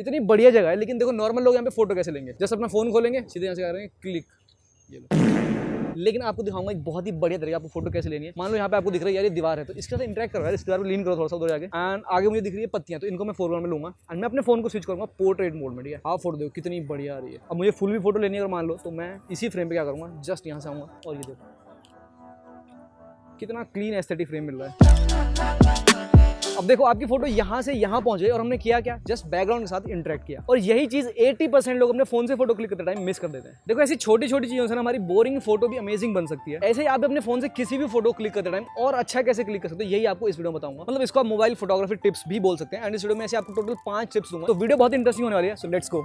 इतनी बढ़िया जगह है, लेकिन देखो नॉर्मल लोग यहाँ पे फोटो कैसे लेंगे, जस्ट अपना फोन खोलेंगे सीधे यहाँ से कर रहे हैं क्लिक, ये लो। लेकिन आपको दिखाऊंगा एक बहुत ही बढ़िया तरीका आपको फोटो कैसे लेनी है। मान लो यहाँ पे आपको दिख रहा है यार ये दीवार है, तो इसके साथ इंटरेक्ट करो यार, इस दीवार को लीन करो थोड़ा सा उधर जाके, एंड आगे मुझे दिख रही है पत्तियां, तो इनको मैं फोरग्राउंड में लूंगा एंड मैं अपने फोन को स्विच करूंगा पोर्ट्रेट मोड में। ठीक है, आप फोटो देखो कितनी बढ़िया आ रही है। अब मुझे फुल भी फोटो लेनी है अगर मान लो, तो मैं इसी फ्रेम पे क्या करूंगा, जस्ट यहाँ से आऊंगा और ये देखो कितना क्लीन एस्थेटिक फ्रेम मिल रहा है। अब देखो आपकी फोटो यहाँ से यहाँ पहुंचे और हमने किया क्या, जस्ट बैकग्राउंड के साथ इंटरेक्ट किया। और यही चीज 80% लोग अपने फोन से फोटो क्लिक करते टाइम मिस कर देते हैं। देखो ऐसी छोटी छोटी चीजों से ना हमारी बोरिंग फोटो भी अमेजिंग बन सकती है। ऐसे ही आप अपने फोन से किसी भी फोटो क्लिक करते टाइम और अच्छा कैसे क्लिक कर सकते हो, यही आपको इस वीडियो में बताऊंगा। मतलब इसको आप मोबाइल फोटोग्राफी टिप्स भी बोल सकते हैं। एंड इस वीडियो में ऐसे आपको टोटल 5 टिप्स दूंगा, तो वीडियो बहुत इंटरेस्टिंग होने वाली है। So let's go.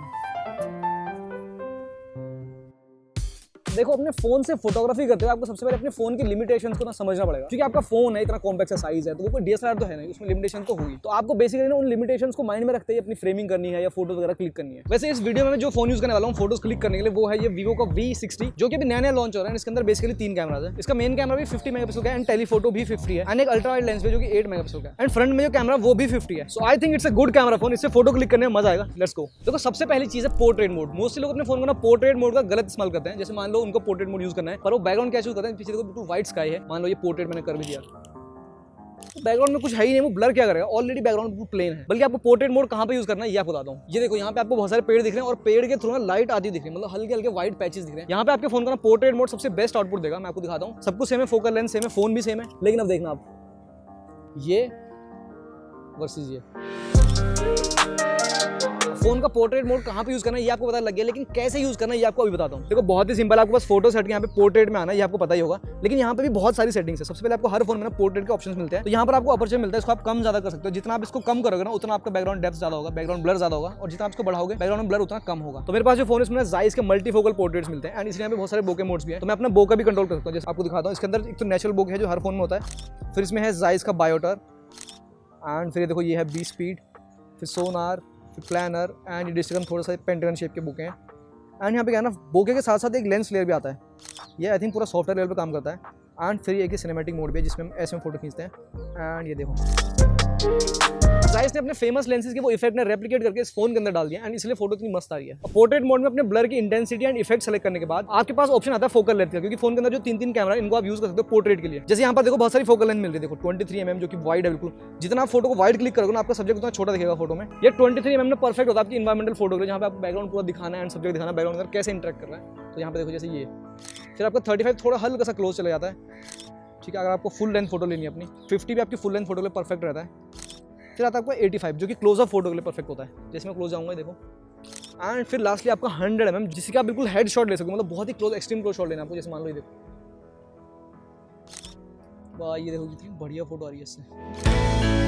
देखो अपने फोन से फोटोग्राफी करते हुए आपको सबसे पहले अपने फोन की लिमिटेशंस को ना समझना पड़ेगा, क्योंकि आपका फोन है इतना कॉम्पैक्ट साइज है, तो वो कोई डीएसएलआर तो है नहीं, उसमें लिमिटेशन तो होगी। तो आपको बेसिकली ना उन लिमिटेशंस को माइंड में रखते ही अपनी फ्रेमिंग करनी है या फोटो वगैरह क्लिक करनी है। वैसे इस वीडियो में मैं जो फोन यूज करने वाला हूँ फोटोज क्लिक करने के लिए, वो है ये Vivo का V60, जो कि अभी नया लॉन्च हो रहा है। इसके अंदर बेसिकली 3 कैमराज है। इसका मेन कैमरा भी 50 मेगापिक्सल का है एंड टेलीफोटो भी 50 है, एंड एक अल्ट्रा वाइड लेंस भी जो कि 8 मेगापिक्सल का है, एंड फ्रंट में जो कैमरा वो भी 50 है। So I think it's a good camera phone, इससे फोटो क्लिक करने में मजा आएगा। Let's go. देखो सबसे पहली चीज है पोर्ट्रेट मोड। मोस्टली लोग अपने फोन को ना पोर्ट्रेट मोड का गलत इस्तेमाल करते हैं। जैसे मान लो उनको पोर्ट्रेट मोड यूज करना है, पर वो बैकग्राउंड क्या चूज करते हैं, पीछे देखो बिल्कुल व्हाइट स्काई है, मान लो ये पोर्ट्रेट मैंने कर भी दिया, तो बैकग्राउंड में कुछ है ही नहीं, वो ब्लर क्या करेगा, ऑलरेडी बैकग्राउंड बिल्कुल प्लेन है। बल्कि आपको पोर्ट्रेट मोड कहां पे यूज करना है ये आपको बताता हूं। ये देखो यहाँ पे आपको बहुत सारे पेड़ दिख रहे हैं और पेड़ के थ्रू ना लाइट आती दिख रही है, मतलब हल्के हल्के व्हाइट पैचेस दिख रहे हैं। यहाँ पे आपके फोन का ना पोर्ट्रेट मोड सबसे बेस्ट आउटपुट देगा। मैं आपको दिखाता हूँ, सब कुछ सेम है, फोकल लेंथ सेम है, फोन भी सेम है, लेकिन अब देखना आप ये वर्सेस ये फोन का पोर्ट्रेट मोड कहां पे यूज करना है ये आपको पता लग गया, लेकिन कैसे यूज करना है ये आपको अभी बताता हूं। देखो बहुत ही सिंपल, आपको बस फोटो सेट के यहाँ पे पोर्ट्रेट में आना है, ये आपको पता ही होगा, लेकिन यहाँ पे भी बहुत सारी सेटिंग्स है। सबसे पहले आपको हर फोन में ना पोर्ट्रेट के ऑप्शंस मिलते हैं, तो यहाँ पर आपको अपर्चर मिलता है, इसको आप कम ज्यादा कर सकते हो। जितना आप इसको कम करोगे ना उतना आपका बैकग्राउंड डेप्थ ज्यादा होगा, बैकग्राउंड ब्लर ज्यादा होगा, और जितना आप इसको बढ़ाओगे बैकग्राउंड ब्लर उतना कम होगा। तो मेरे पास जो फोन है इसमें जाइस के मल्टीफोकल पोर्ट्रेट्स मिलते हैं, एंड इसलिए यहाँ पे बहुत सारे बोके मोड्स भी है, तो मैं अपना बोका भी कंट्रोल कर सकता हूँ। जैसे आपको दिखाता हूँ, इसके अंदर एक तो नेचुरल बोके है जो हर फोन में होता है, फिर इसमें है जाइस का बायोटर, एंड फिर देखो ये है बी स्पीड, फिर सोनार, प्लानर, एंड डिस्टेंस थोड़ा सा पेंटागन शेप के बुके हैं। एंड यहाँ पे क्या है ना, बोके के साथ साथ एक लेंस फ्लेयर भी आता है, ये आई थिंक पूरा सॉफ्टवेयर लेवल पे काम करता है। एंड फिर एक सिनेमैटिक मोड भी है जिसमें हम ऐसे में फोटो खींचते हैं। एंड ये देखो जाइस ने अपने फेमस लेंसेज के वो इफेक्ट ने रेप्लिकेट करके इस फोन के अंदर डाल दिया, एंड इसलिए फोटो इतनी मस्त आ रही है। और पोर्ट्रेट मोड में अपने ब्लर की इंटेंसिटी एंड इफेक्ट सेलेक्ट करने के बाद आपके पास ऑप्शन आता है फोकल लेंथ का, क्योंकि फोन के अंदर जो 3 कैमरा इनको आप यूज कर सकते हो पोर्ट्रेट के लिए। जैसे यहाँ पर देखो बहुत सारी फोकल लेंथ मिल रही है, देखो 23 mm जो कि वाइड है बिल्कुल। जितना आप फोटो को वाइड क्लिक करोगे ना आपका सब्जेक्ट उतना छोटा दिखेगा फोटो में। ये 23 mm में परफेक्ट होता है आपकी इन्वायरमेंटल फोटो के लिए, जहाँ पे आपको बैकग्राउंड पूरा दिखाना है एंड सब्जेक्ट दिखाना है, बैकग्राउंड कैसे इंटरेक्ट कर रहा है। तो यहाँ पे देखो जैसे ये, फिर आपका 35 थोड़ा हल्का सा क्लोज चला जाता है, ठीक है। अगर आपको फुल लेंथ फोटो लेनी है अपनी, 50 भी आपकी फुल लेंथ फोटो के लिए परफेक्ट रहता है। फिर आता है आपको 85 जो कि क्लोज अप फोटो के लिए परफेक्ट होता है, जैसे मैं क्लोज जाऊंगा देखो। एंड फिर लास्टली आपका 100 mm जिससे आप बिल्कुल हेड शॉट ले सकते हो, मतलब बहुत ही क्लोज एक्सट्रीम क्लोज शॉट लेना आपको। जैसे मान लो ये देखो, वाह ये देखो कितनी बढ़िया फोटो आ रही है इससे।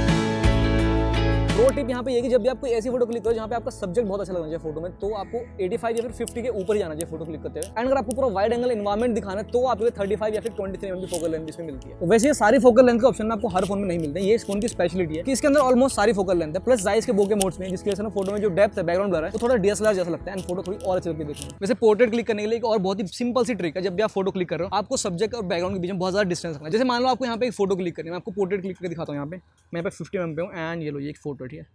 प्रो टिप यहाँ पे ये कि जब भी आप कोई ऐसी फोटो क्लिक करो जहाँ पे आपका सब्जेक्ट बहुत अच्छा लगना चाहिए फोटो में, तो आपको 85 या फिर 50 के ऊपर ही जाना चाहिए फोटो क्लिक करते हुए। एंड अगर आपको पूरा वाइड एंगल एनवायरमेंट दिखाना है तो आपको 35 या फिर 23 mm की फोकल लेंथ इसमें मिलती है। तो वैसे ये सारी फोकल लेंथ के ऑप्शन आपको हर फोन में नहीं मिलते हैं, ये इस फोन की स्पेशलिटी है कि इसके अंदर ऑलमोस्ट सारी फोकल लेंथ है, प्लस जाइस के बोके मोड्स में, जिसकी वजह से फोटो में जो डेप्थ है, बैकग्राउंड ब्लर है, तो थोड़ा डीएसएलआर जैसा लगता है एंड फोटो थोड़ी और अच्छी लगती है देखने में। वैसे पोर्ट्रेट क्लिक करने के लिए एक और बहुत ही सिंपल सी ट्रिक है, जब भी आप फोटो क्लिक कर रहे हो आपको सब्जेक्ट और बैकग्राउंड के बीच में बहुत ज्यादा डिस्टेंस रखना है। जैसे मान लो आपको यहाँ पे एक फोटो क्लिक करनी है, मैं आपको पोर्ट्रेट क्लिक करके दिखाता हूँ। यहाँ पे मैं 50 mm पे हूँ, एंड ये लो ये एक फोटो, ठीक है।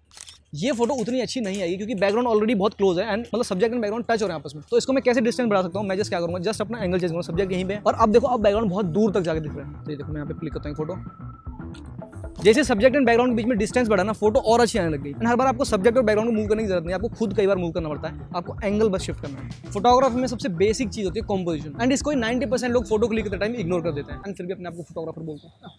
ये फोटो उतनी अच्छी नहीं आएगी क्योंकि बैकग्राउंड ऑलरेडी बहुत क्लोज है, एंड मतलब सब्जेक्ट एंड बैकग्राउंड टच हो रहे हैं आपस में। तो इसको मैं कैसे डिस्टेंस बढ़ा सकता हूँ, मैं जस्ट क्या करूँगा, जस्ट अपना एंगल चेंज करूँगा, सब्जेक्ट यहीं पे, और अब देखो अब बैकग्राउंड बहुत दूर तक जाके दिख रहा है। तो ये देखो मैं यहाँ पे क्लिक करता हूँ फोटो, जैसे सब्जेक्ट एंड बैकग्राउंड के बीच में डिस्टेंस बढ़ा ना, फोटो और अच्छी आने लग गई। एंड हर बार आपको सब्जेक्ट और बैकग्राउंड को मूव करने की जरूरत नहीं, आपको खुद कई बार मूव करना पड़ता है, आपको एंगल बस शिफ्ट करना है। फोटोग्राफी में सबसे बेसिक चीज होती है कंपोजिशन, एंड इसको 90% लोग फोटो क्लिक करते टाइम इग्नोर कर देते हैं, एंड फिर भी अपने आपको फोटोग्राफर बोलते हैं।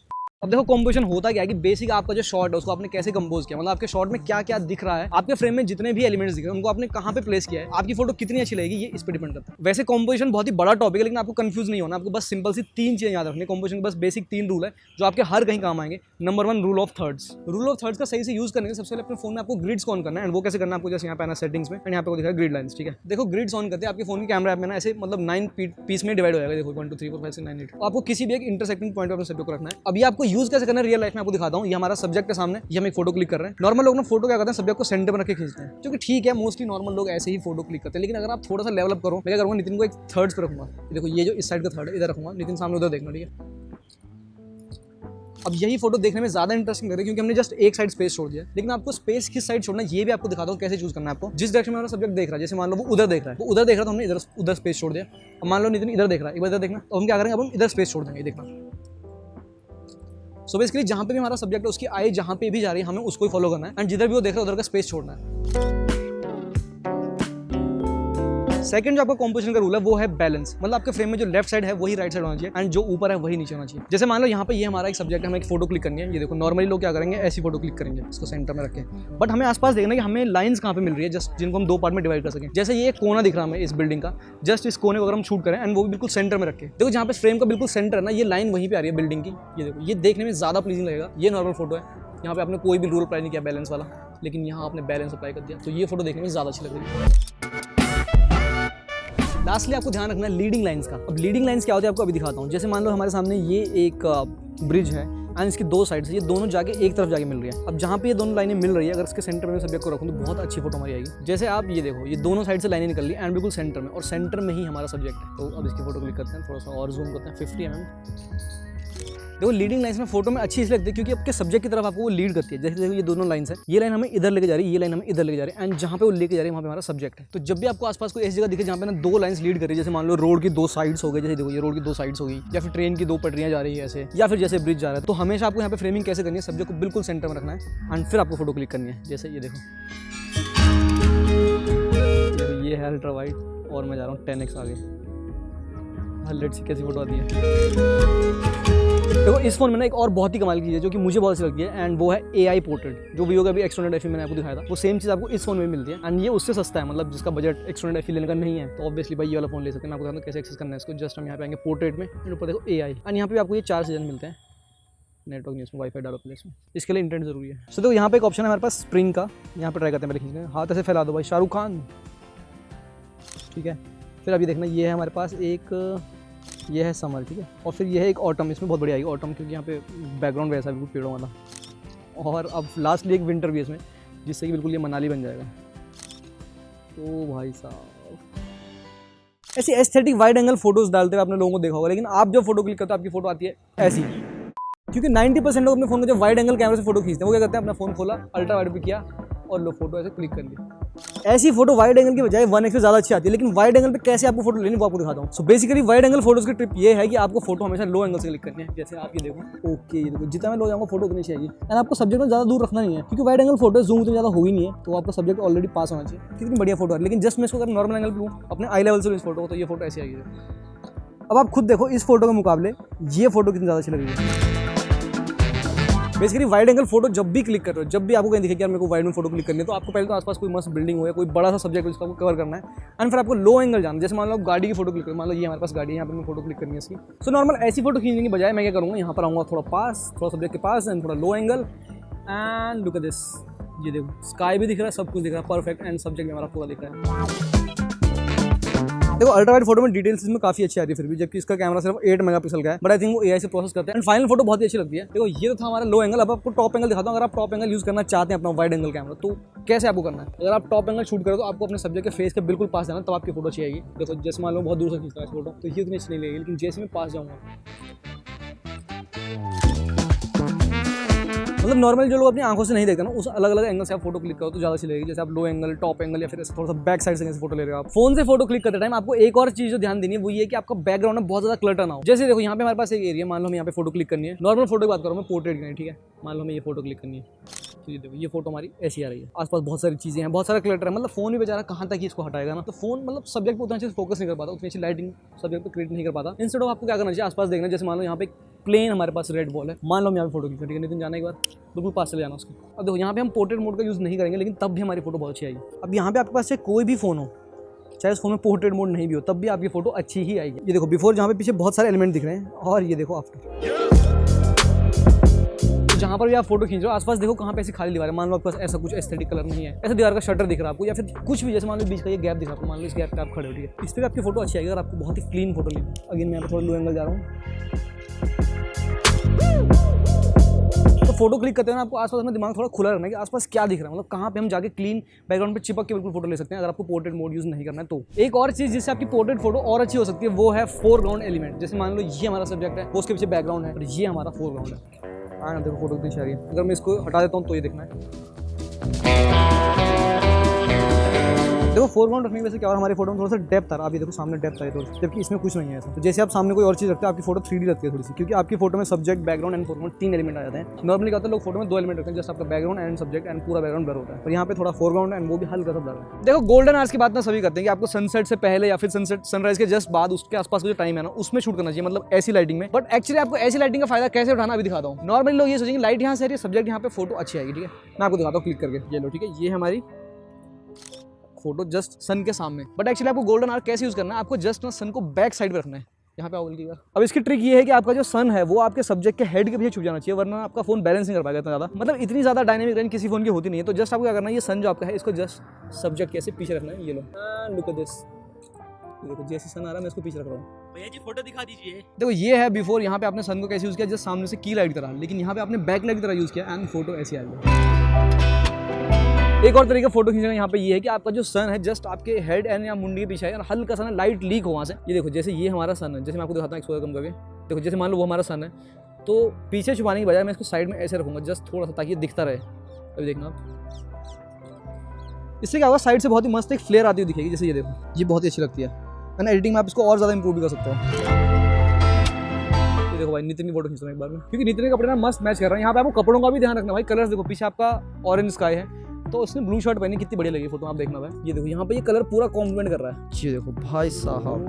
अब देखो कंपोजिशन होता क्या है कि बेसिक आपका जो शॉट है उसको आपने कैसे कंपोज किया, मतलब आपके शॉट में क्या क्या दिख रहा है, आपके फ्रेम में जितने भी एलिमेंट्स दिख रहे हैं उनको आपने कहां पे प्लेस किया है, आपकी फोटो कितनी अच्छी लगेगी ये इस पे डिपेंड करता है। वैसे कंपोजिशन बहुत ही बड़ा टॉपिक है, लेकिन आपको कंफ्यूज नहीं होना, आपको बस सिंपल सी 3 चीजें याद रखनी। कंपोजिशन के बस बेसिक 3 रूल है जो आपके हर कहीं काम आएंगे। Number 1 rule of thirds. Rule of thirds का सही से यूज करने के सबसे पहले अपने फोन में आपको ग्रिड्स ऑन करना है, एंड वो कैसे करना है आपको जैसे यहाँ पे आना सेटिंग्स में, एंड यहाँ पे दिखा ग्रिड लाइन्स, ठीक है। देखो ग्रिड्स ऑन करते हैं आपके फोन की कैमरा ऐप में ना ऐसे मतलब 9 पीस में डिवाइड हो जाएगा, देखो 1 2 3 4 5 6 9 8। तो आपको किसी भी एक इंटरसेक्टिंग पॉइंट पर अपने सब्जेक्ट को रखना है। अभी आपको यूज कैसे करना है रियल लाइफ में आपको दिखाता हूँ। ये हमारा सब्जेक्ट के सामने, ये हम एक फोटो क्लिक कर रहे हैं। नॉर्मल लोग ना फोटो क्या करते हैं, सब्जेक्ट को सेंटर में रख के खींचते हैं, जो कि ठीक है, मोस्टली नॉर्मल लोग ऐसे ही फोटो क्लिक करते हैं। लेकिन अगर आप थोड़ा सा लेवल अप करो, मैं क्या करूँगा, नितिन को एक थर्ड्स पे रखूंगा। देखो ये जो इस साइड का थर्ड है इधर रखूंगा, नितिन सामने उधर देखना, ठीक है। अब यही फोटो देखने में ज्यादा इंटरेस्टिंग लग रही है क्योंकि हमने जस्ट एक साइड स्पेस छोड़ दिया, लेकिन आपको स्पेस किस साइड छोड़ना है ये भी आपको दिखाता हूँ कैसे चूज करना है आपको। जिस डायरेक्शन में हमारा सब्जेक्ट देख रहा है, जैसे मान लो वो उधर देख रहा है, वो उधर देख रहा है तो हमने उधर स्पेस छोड़ दिया। अब मान लो नितिन इधर देख रहा है, एक बार इधर देखना, तो हम क्या करेंगे, अब हम इधर स्पेस छोड़ देंगे, देखना। सो बेसिकली जहाँ पे भी हमारा सब्जेक्ट है उसकी आई जहाँ पे भी जा रही है हमें उसको ही फॉलो करना है, एंड जिधर भी वो देख रहा है उधर का स्पेस छोड़ना है। सेकंड जो आपका कॉम्पोजिशन का रूल है वो है बैलेंस, मतलब आपके फ्रेम में जो लेफ्ट साइड है वही राइट साइड होना चाहिए एंड जो ऊपर है वही नीचे होना चाहिए। जैसे मान लो यहाँ पे ये हमारा एक सब्जेक्ट है, हमें एक फोटो क्लिक करनी है, ये देखो नॉर्मली लोग क्या करेंगे, ऐसी फोटो क्लिक करेंगे इसको सेंटर में रखें, बट हमें आसपास देखना है कि हमें लाइंस कहाँ पे मिल रही है, जस्ट जिनको हम दो पार्ट में डिवाइड कर सकें। जैसे ये कोना दिख रहा है हमें इस बिल्डिंग का, जस्ट इस कोने को अगर हम शूट करें एंड वो भी बिल्कुल सेंटर में रखें, देखो जहाँ पे फ्रेम का बिल्कुल सेंटर है ना, ये लाइन वहीं पे आ रही है बिल्डिंग की, ये देखो, ये देखने में ज्यादा प्लीजिंग लगेगा। ये नॉर्मल फोटो है, यहाँ पे आपने कोई भी रूल अप्लाई नहीं किया बैलेंस वाला, लेकिन यहाँ आपने बैलेंस अप्लाई कर दिया, तो ये फोटो देखने में ज्यादा अच्छी लग रही है। लास्टली आपको ध्यान रखना है लीडिंग लाइंस का। अब लीडिंग लाइंस क्या होती है आपको अभी दिखाता हूँ। जैसे मान लो हमारे सामने ये एक ब्रिज है एंड इसकी दो साइड से ये दोनों जाके एक तरफ जाके मिल रही है। अब जहाँ पे ये दोनों लाइनें मिल रही है, अगर इसके सेंटर में सब्जेक्ट को रखूँ तो बहुत अच्छी फोटो हमारी आएगी। जैसे आप ये देखो, ये दोनों साइड से लाइनें निकल रही है एंड बिल्कुल सेंटर में, और सेंटर में ही हमारा सब्जेक्ट है। तो अब इसकी फोटो क्लिक करते हैं, थोड़ा सा और जूम करते हैं 50 mm। देखो लीडिंग लाइंस में फोटो में अच्छी इसलिए लगती है क्योंकि आपके सब्जेक्ट की तरफ आपको वो लीड करती है। जैसे देखो ये दोनों लाइंस है, ये लाइन हमें इधर लेके जा रही है, ये लाइन हमें इधर लेके जा रही है, एंड जहाँ पे वो लेके जा रही है वहाँ पे हमारा सब्जेक्ट है। तो जब भी आपको आसपास कोई ऐसी जगह दिखे जहाँ पे ना दो लाइंस लीड कर रही है, जैसे मान लो रोड की दो साइड्स हो गई, जैसे देखो ये रोड की दो साइड्स हो गई, या फिर ट्रेन की दो पटरियाँ जा रही है ऐसे, या फिर जैसे ब्रिज जा रहा है, तो हमेशा आपको यहाँ पे फ्रेमिंग कैसे करनी है, सब्जेक्ट को बिल्कुल सेंटर में रखना है एंड फिर आपको फोटो क्लिक करनी है। जैसे ये देखो, ये है अल्ट्रा वाइड और मैं जा रहा हूँ 10x आगे। लेट्स सी कैसी फोटो आती है। देखो इस फोन में ना एक और बहुत ही कमाल की चीज़ है जो कि मुझे बहुत अच्छी लगती है, एंड वो है AI पोर्ट्रेट। जो वीवो का भी X100 FE मैंने आपको दिखाया था, वो सेम चीज़ आपको इस फोन में मिलती है एंड ये उससे सस्ता है। मतलब जिसका बजट X100 FE लेने का नहीं है तो ऑब्वियसली भाई ये वाला फोन ले सकते हैं। मैं आपको बताऊँ कैसे एक्सेस करना है इसको। जस्ट हम यहाँ पे आएंगे पोर्ट्रेट में, ऊपर देखो AI, एंड यहाँ पे आपको ये 4 सीजन मिलते हैं। नेटवर्क नहीं इसमें, वाईफाई डालो प्लेस में, इसके लिए इंटरनेट जरूरी है। सो देखो यहाँ पे एक ऑप्शन है हमारे पास स्प्रिंग का, यहाँ पे ट्राई करते हैं पहले खींचने। हाथ ऐसे फैला दो भाई, शाहरुख खान, ठीक है। फिर अभी देखना ये है हमारे पास एक, ये है समर, ठीक है, और फिर ये है एक ऑटम, इसमें बहुत बढ़िया आएगी ऑटम क्योंकि यहाँ पे बैकग्राउंड वैसा बिल्कुल पेड़ों वाला। और अब लास्टली एक विंटर भी इसमें, जिससे कि बिल्कुल ये मनाली बन जाएगा। तो भाई साहब ऐसी एस्थेटिक वाइड एंगल फोटोज डालते हुए आपने लोगों को देखा होगा, लेकिन आप जब फोटो क्लिक करते हो आपकी फोटो आती है ऐसी, क्योंकि 90% लोग अपने फोन में जब वाइड एंगल कैमरे से फोटो खींचते हैं वो क्या करते हैं, अपना फोन खोला, अल्ट्रा वाइड पे किया और लो फोटो ऐसे क्लिक कर ली। ऐसी फोटो वाइड एंगल की बजाय 1x से ज़्यादा अच्छी आती है, लेकिन वाइड एंगल पे कैसे आपको फोटो लेनी वो आपको दिखाता हूँ। So basically wide angle photos की ट्रिप ये है कि आपको फोटो हमेशा लो एंगल से क्लिक करनी है। जैसे आप ये देखो, ओके, ये देखो जितना मैं लो जाऊँगा फोटो उतनी चाहिए, एंड आपको सब्जेक्ट में ज़्यादा दूर रखना नहीं है क्योंकि वाइड एंगल फोटो जूम उतनी ज़्यादा हो ही नहीं है, तो आपका सब्जेक्ट ऑलरेडी पास होना चाहिए। कितनी बढ़िया फोटो है, लेकिन जस्ट मैं इसको अगर नॉर्मल एंगल पे लूँ अपने आई लेवल से इस फोटो को, तो ये फोटो ऐसी आएगी। अब आप खुद देखो इस फोटो के मुकाबले ये फोटो कितनी ज़्यादा अच्छी लग रही है। बेसिकली वाइड एंगल फोटो जब भी क्लिक कर रहे हो, जब भी आपको कहीं दिखे कि यार मेरे को वाइड में फोटो क्लिक करनी है, तो आपको पहले तो आसपास कोई मस्त बिल्डिंग हो या कोई बड़ा सा सब्जेक्ट हो जिसको आपको कवर करना है, एंड फिर आपको लो एंगल जाना। जैसे मान लो आप गाड़ी की फोटो क्लिक करो, मान लो ये हमारे पास गाड़ी है, यहाँ पर मैं फोटो क्लिक करनी है इसकी। सो नॉर्मल ऐसी फोटो खींचने की बजाय मैं क्या करूँगा, यहाँ पर आऊँगा थोड़ा पास, थोड़ा सब्जेक्ट के पास एंड थोड़ा low angle, and look at this, ये देखो स्काई भी दिख रहा है, सब कुछ दिख रहा है परफेक्ट, एंड सब्जेक्ट हमारा पूरा दिख रहा है। देखो अल्ट्रा वाइड फोटो में डिटेल्स इसमें काफी अच्छी आ रही है फिर भी, जबकि इसका कैमरा सिर्फ 8 मेगापिक्सल का है, बट आई थिंक वो AI से प्रोसेस करते हैं, एंड फाइनल फोटो बहुत ही अच्छी लगती है। देखो ये तो था हमारा लो एंगल। अब आपको टॉप एंगल दिखाता हूँ। अगर आप टॉप एंगल यूज करना चाहते हैं अपना वाइड एंगल कैमरा, तो कैसे आपको करना है। अगर आप टॉप एंगल शूट करो तो आपको अपने सब्जेक्ट के फेस के बिल्कुल पास जाना, तब आपकी फोटो अच्छी आएगी। देखो जैसे मान लो बहुत दूर से खींचता है फोटो, तो ये उतनी अच्छी नहीं लगेगी, लेकिन जैसे मैं पास जाऊँगा, मतलब नॉर्मल जो लोग अपनी आंखों से नहीं देखते ना, उस अलग अलग एंगल से आप फोटो क्लिक करो तो ज़्यादा अच्छी लगेगी। जैसे आप लो एंगल, टॉप एंगल, या फिर थोड़ा सा बैक साइड से फोटो ले रहे हो आप। फोन से फोटो क्लिक करते टाइम आपको एक और चीज़ जो ध्यान देनी है वो ये है कि आपका बैकग्राउंड में बहुत ज़्यादा क्लटर ना हो। जैसे देखो यहाँ पे हमारे पास एक एरिया, मान लो हमें यहाँ पे फोटो क्लिक करनी है, नॉर्मल फोटो की बात करूँ मैं, पोर्ट्रेट की नहीं, ठीक है। मान लो हमें ये फोटो क्लिक करनी है, तो ये देखो ये फोटो हमारी ऐसी आ रही है, आसपास बहुत सारी चीज़ें हैं, बहुत सारा क्लटर है, मतलब फोन भी बेचारा कहाँ तक ही इसको हटाएगा ना। तो फोन मतलब सब्जेक्ट पर उतना अच्छे से फोकस नहीं कर पाता, उतनी अच्छी लाइटिंग सब्जेक्ट पर क्रिएट नहीं कर पाता। इंस्टेड ऑफ आपको क्या करना चाहिए, आसपास देखना। जैसे मान लो यहाँ पे प्लेन हमारे पास रेड बॉल है, मान लो हम यहाँ पे फोटो क्लिक करेंगे, नितिन जाना एक बार बिल्कुल पास चले जाना उसको। अब देखो यहाँ पे हम पोर्ट्रेट मोड का यूज़ नहीं करेंगे, लेकिन तब भी हमारी फोटो बहुत अच्छी आएगी। अब यहाँ पे आपके पास चाहे कोई भी फोन हो, चाहे उस फोन में पोर्ट्रेट मोड नहीं भी हो, तब भी आपकी फोटो अच्छी ही आएगी। ये देखो बिफोर, जहाँ पे पीछे बहुत सारे एलिमेंट दिख रहे हैं, और ये देखो आफ्टर। तो जहाँ पर भी आप फोटो खींच रहे हो आसपास देखो कहाँ पे ऐसी खाली दीवार है। मान लो आपके पास ऐसा कुछ एस्थेटिक कलर नहीं है, ऐसा दीवार का शटर दिख रहा है आपको, या फिर कुछ भी, जैसे मान लो बीच का ये गैप दिख रहा है, मान लो इस गैप पे आप खड़े हो, ठीक है, इस पर आपकी फोटो अच्छी आएगी अगर आपको बहुत ही क्लीन फोटो लेनी। अगेन मैं यहाँ पे थोड़ा लो एंगल जा रहा हूँ, तो फोटो क्लिक करते हैं ना आपको आसपास में दिमाग थोड़ा खुला रखना है कि आसपास क्या दिख रहा है, मतलब कहाँ पे हम जाके क्लीन बैकग्राउंड पे चिपक के बिल्कुल फोटो ले सकते हैं अगर आपको पोर्ट्रेट मोड यूज नहीं करना है। तो एक और चीज जिससे आपकी पोर्ट्रेट फोटो और अच्छी हो सकती है वो है फोरग्राउंड एलिमेंट। जैसे मान लो ये हमारा सब्जेक्ट है, उसके पीछे बैकग्राउंड है और ये हमारा फोरग्राउंड है। हाँ ना, देखो फोटो कितनी अच्छी आ रही है। अगर मैं इसको हटा देता हूँ तो ये देखना है, देखो फोरग्राउंड रखने की वजह से क्या और हमारी फोटो में थोड़ा सा डेप्थ आ रहा है। अभी देखो सामने डेप्थ आ रही है, जबकि इसमें कुछ नहीं है ऐसा। तो जैसे आप सामने कोई और चीज़ रखते हैं आपकी फोटो 3D लगती है थोड़ी सी, क्योंकि आपकी फोटो में subject, background and foreground 3 element आ जाते हैं। नॉर्मली क्या होता है, लोग फोटो में 2 एलिमेंट रखते हैं, जस्ट आपका बैकग्राउंड एंड सब्जेक्ट एंड पूरा बैकग्राउंड ब्लर होता है। और यहाँ पे थोड़ा फोरग्राउंड एंड वो भी हल्का सा ब्लर है। देखो गोल्डन आवर्स की बात ना सभी करते हैं कि आपको सनसेट से पहले या फिर सनसेट सनराइज के जस्ट बाद उसके आसपास का जो टाइम है ना उसमें शूट करना चाहिए, मतलब ऐसी लाइटिंग में। बट एक्चुअली आपको ऐसी लाइटिंग का फायदा कैसे उठाना अभी दिखाता हूँ। नॉर्मली लोग ये सोचेंगे लाइट यहाँ से आ रही है, सब्जेक्ट यहाँ पे, फोटो अच्छी आएगी। ठीक है, मैं आपको दिखाता हूँ क्लिक करके, ये लो। ठीक है, ये हमारी फोटो जस्ट सन के सामने। बट एक्चुअली आपको गोल्डन आवर कैसे यूज करना है, आपको जस्ट ना सन को बैक साइड पे रखना है। यहाँ पे आओ बल्कि यार। अब इसकी ट्रिक ये है कि आपका जो सन है वो आपके सब्जेक्ट के हेड के पीछे छुप जाना चाहिए, वरना आपका फोन बैलेंस नहीं कर पाएगा इतना ज़्यादा। मतलब इतनी ज़्यादा डायनेमिक रेंज किसी फोन की होती नहीं है। तो जस्ट आपको क्या करना है, ये सन जो आपका है इसको जस्ट सब्जेक्ट के ऐसे पीछे रखना है। ये लो, लुक एट दिस, देखो जैसे सन आ रहा है मैं इसको पीछे रख रहा हूँ। भैया जी फोटो दिखा दीजिए। देखो ये है बिफोर, यहाँ पे आपने सन को कैसे यूज़ किया, जस्ट सामने से की लाइट की तरह, लेकिन यहाँ पे आपने बैक लाइट की तरह यूज़ किया एंड फोटो ऐसी आ गई। एक और तरीका फोटो खींचने का यहाँ पे ये है कि आपका जो सन है जस्ट आपके हेड एंड या मुंडी के पीछे है, हल्का सा ना लाइट लीक हो वहाँ से। ये देखो जैसे ये हमारा सन है, जैसे मैं आपको दिखाता हूँ एक्सपोजर कम करके। देखो जैसे मान लो वो हमारा सन है, तो पीछे छुपाने की बजाय मैं इसको साइड में ऐसे रखूँगा जस्ट थोड़ा सा, ताकि ये दिखता रहे। अभी देखना आप, इससे क्या होगा, साइड से बहुत ही मस्त एक फ्लेयर आती हुई दिखेगी। जैसे ये देखो, ये बहुत ही अच्छी लगती है ना। एडिटिंग में आप इसको और ज़्यादा इंप्रूव भी कर सकते हो। ये देखो भाई नितिन की फोटो खींच रहा हूँ एक बार में, क्योंकि नितिन के कपड़े ना मस्त मैच कर रहे हैं। यहाँ पे आपको कपड़ों का भी ध्यान रखना भाई। कलर्स देखो, पीछे आपका ऑरेंज स्काई है तो उसने ब्लू शर्ट पहनी, कितनी बढ़िया लगी फोटो, आप देखना भाई। ये देखो यहाँ पे ये कलर पूरा कॉम्प्लीमेंट कर रहा है। ये देखो भाई साहब,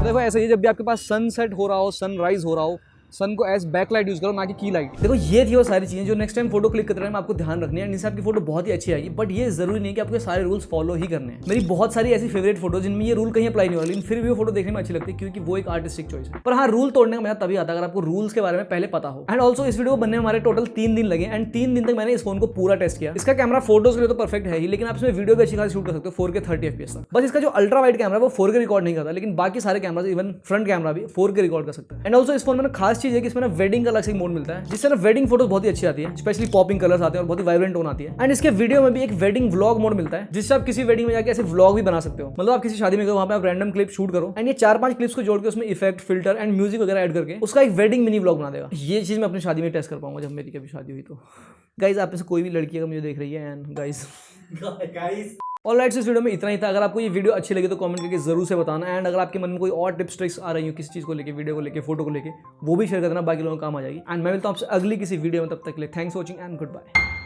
देखो ऐसा ही जब भी आपके पास सनसेट हो रहा हो, सनराइज हो रहा हो, सन को एज बैक लाइट यूज करो, ना कि की लाइट। देखो ये थी वो सारी चीजें जो नेक्स्ट टाइम फोटो क्लिक करते में आपको ध्यान रखनी है, जिससे आपकी फोटो बहुत ही अच्छी आएगी। बट ये जरूरी नहीं है कि आपको सारे रूल्स फॉलो ही करने हैं। मेरी बहुत सारी ऐसी फेवरेट फोटो जिनमें ये रूल कहीं अप्लाई नहीं हो रहा, लेकिन फिर भी वो फोटो देखने में अच्छी लगती है, क्योंकि वो एक आर्टिस्टिक चॉइस है। पर हाँ, रूल तोड़ने का मजा तभी आता है अगर आपको रूल्स के बारे में पहले पता हो। एंड ऑल्सो इस वीडियो बनने में हमारे टोटल 3 दिन लगे, एंड 3 दिन तक मैंने इस फोन को पूरा टेस्ट किया। इसका कैमरा फोटोज के लिए तो परफेक्ट है ही, लेकिन आप इसमें वीडियो भी अच्छी खासी शूट कर सकते हो 4K 30 FPS तक। बस इसका जो अल्ट्रा वाइड कैमरा है वो 4K रिकॉर्ड नहीं करता, लेकिन बाकी सारे कैमरा इवन फ्रंट कैमरा भी 4K रिकॉर्ड कर सकता है। एंड ऑल्सो इस फोन में खास चीज है कि इसमें वेडिंग का अलग से मोड मिलता है, जिससे ना वेडिंग फोटोज बहुत ही अच्छी आती है, स्पेशली पॉपिंग कलर्स आते हैं और बहुत ही वाइब्रेंट टोन आती है। एंड इसके वीडियो में भी एक वेडिंग व्लॉग मोड मिलता है, जिससे आप किसी वेडिंग में जाके ऐसे व्लॉग भी बना सकते हो। मतलब आप किसी शादी में गए, वहां पे आप रैंडम क्लिप शूट करो एंड ये 4-5 क्लिप्स को जोड़ के उसमें इफेक्ट, फिल्टर एंड म्यूजिक वगैरह ऐड करके उसका एक वेडिंग मिनी व्लॉग बना देगा। ये चीज मैं अपनी शादी में टेस्ट कर पाऊंगा जब मेरी कभी शादी हुई तो। गाइस, आप में से कोई भी लड़की अगर मुझे देख रही है, एंड गाइस ऑलराइट, इस वीडियो में इतना ही था। अगर आपको ये वीडियो अच्छी लगी तो कमेंट करके जरूर से बताना। एंड अगर आपके मन में कोई और टिप्स ट्रिक्स आ रही हो किसी चीज़ को लेके, वीडियो को लेके, फोटो को लेके, वो भी शेयर कर देना, बाकी लोगों को काम आ जाएगी। एंड मैं मिलता हूँ आपसे अगली किसी वीडियो में, तब तक के लिए thanks for watching and good bye.